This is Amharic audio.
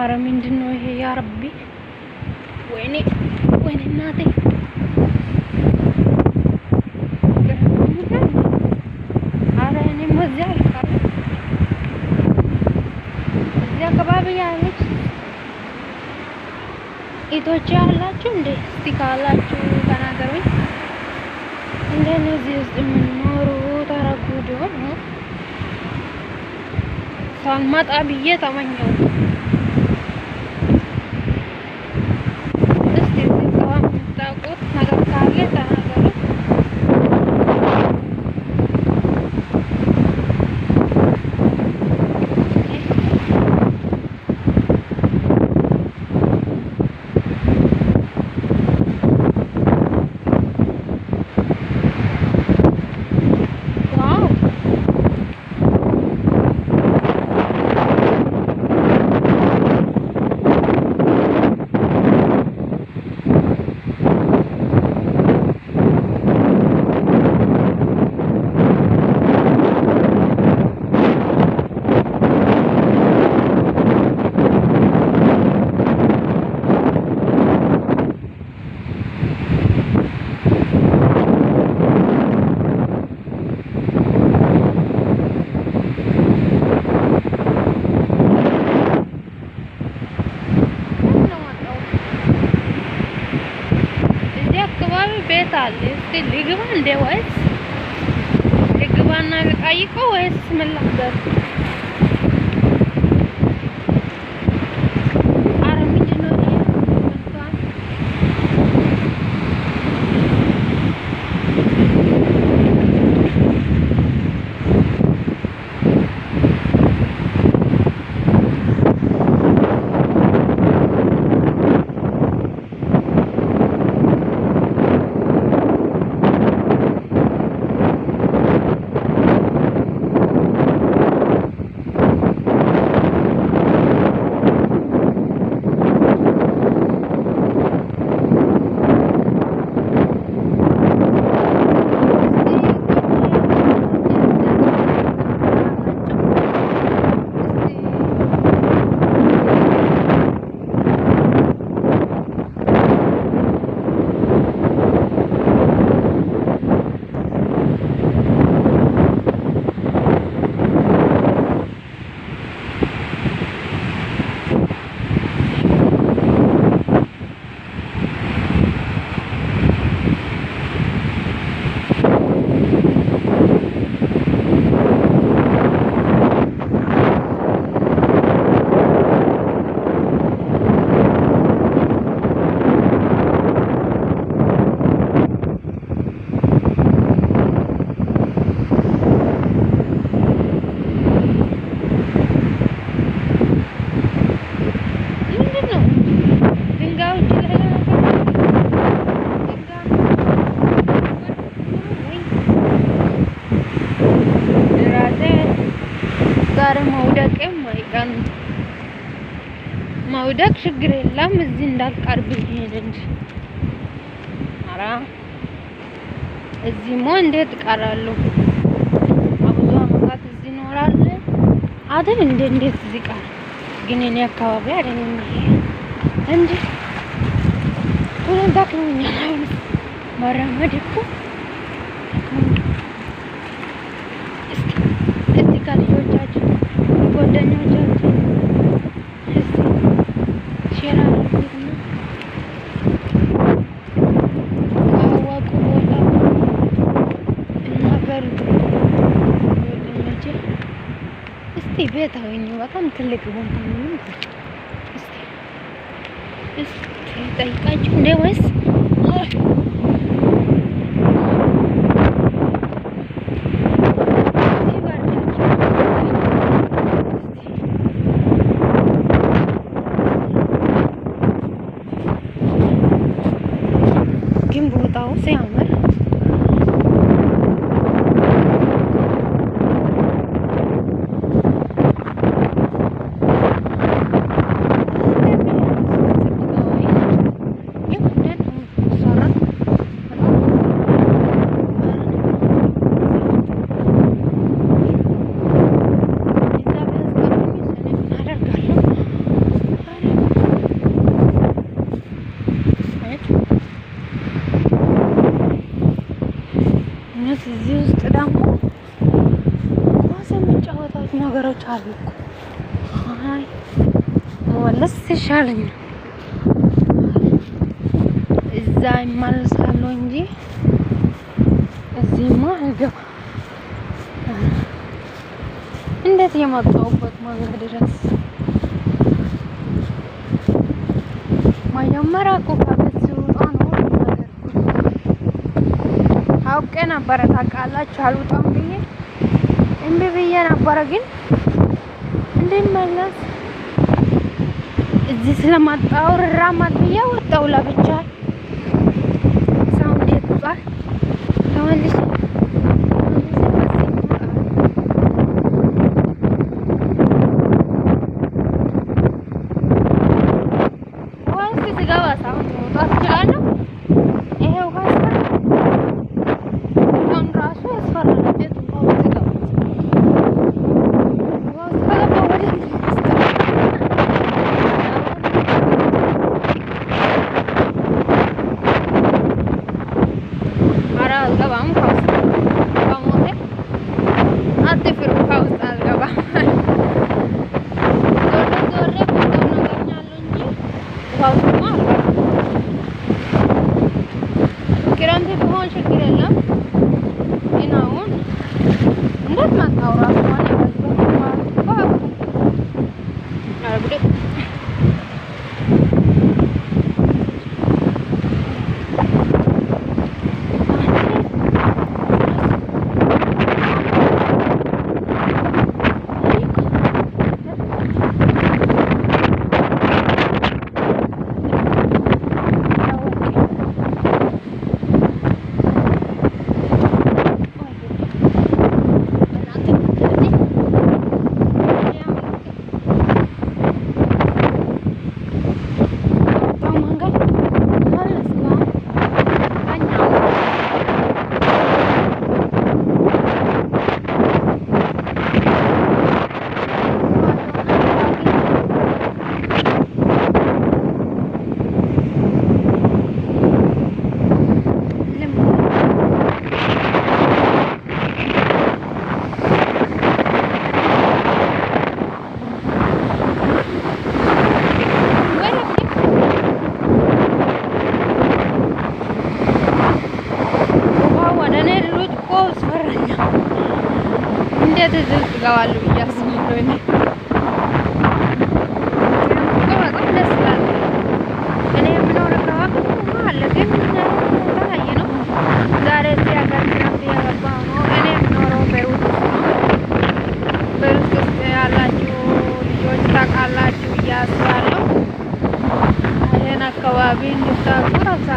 አረ ምንድነው ይሄ ያ ረቢ ወይኔ ወይኔ እናቴ አረ እኔም እዚያ አልቀርም እዚያ አካባቢ ያለች ኢቶች ያላችሁ እንዴ እስቲ ካላችሁ ተናገሩኝ እንደዚህ ውስጥ የምኖሩ ተረጉዶ ሳልመጣ ብዬ ተመኘው እስቲ ዝም ታውቁት ነገር ካለ ተናገሩ ቤት አለ እስቲ ልግባ እንደ ወይስ ልግባና ልጠይቀው ወይስ ምን ላድርግ? ኧረ ምንድን ነው ይሄ? መውደቅ ችግር የለም እዚህ እንዳልቀርብ ይሄን እንጂ አራ እዚህ ሞ እንዴት እቀራለሁ? አብዙ አመታት እዚህ እኖራለሁ አይደል? እንዴት እዚህ ቀር ግን እኔ አካባቢ አይደለም ይሄ እንጂ ሁሉም ዳክሞኛል። አሁን መራመድ እኮ እስቲ ከልጆቻችን ጓደኞቻችን ቤት አሁን በጣም ትልቅ ቦታ ነው። እስቲ ጠይቃችሁ እንደ ወይስ ግን ቦታው ሲያምር እውነት እዚህ ውስጥ ደግሞ ኳስ የሚጫወታቸው ነገሮች አሉ እኮ። አይ መመለስ ይሻለኝ እዛ ይመለሳለሁ እንጂ እዚህማ አልገባም። እንዴት የመጣሁበት መንገድ ድረስ መጀመሪያ እኮ ከቤት ሲወጣ ነው አውቄ ነበረ። ታውቃላችሁ አልወጣም ብዬ እምቢ ብዬ ነበረ። ግን እንድመለስ እዚህ ስለመጣሁ ራማት ብዬ ወጣሁ ለብቻ። ሰው እንዴት ይወጣል? ተመልሼ ክረምት ቢሆን ችግር የለም። ግን አሁን እንዴት መጣሁ እራሱ እንዴት እዚህ ውስጥ እገባለሁ ብዬ አስባለሁ። እኔ በጣም ደስ ይላል። እኔ የምኖረው አካባቢ አለ፣ ግን የተለያየ ነው። ዛሬ እዚህ ሀገር ክረምት እየገባሁ ነው። እኔ የምኖረው ቤይሩት ውስጥ ነው። ቤይሩት ውስጥ ያላችሁ ልጆች ታውቃላችሁ ብዬ አስባለሁ። ይሄን አካባቢ እንድታውቁ ረብሳ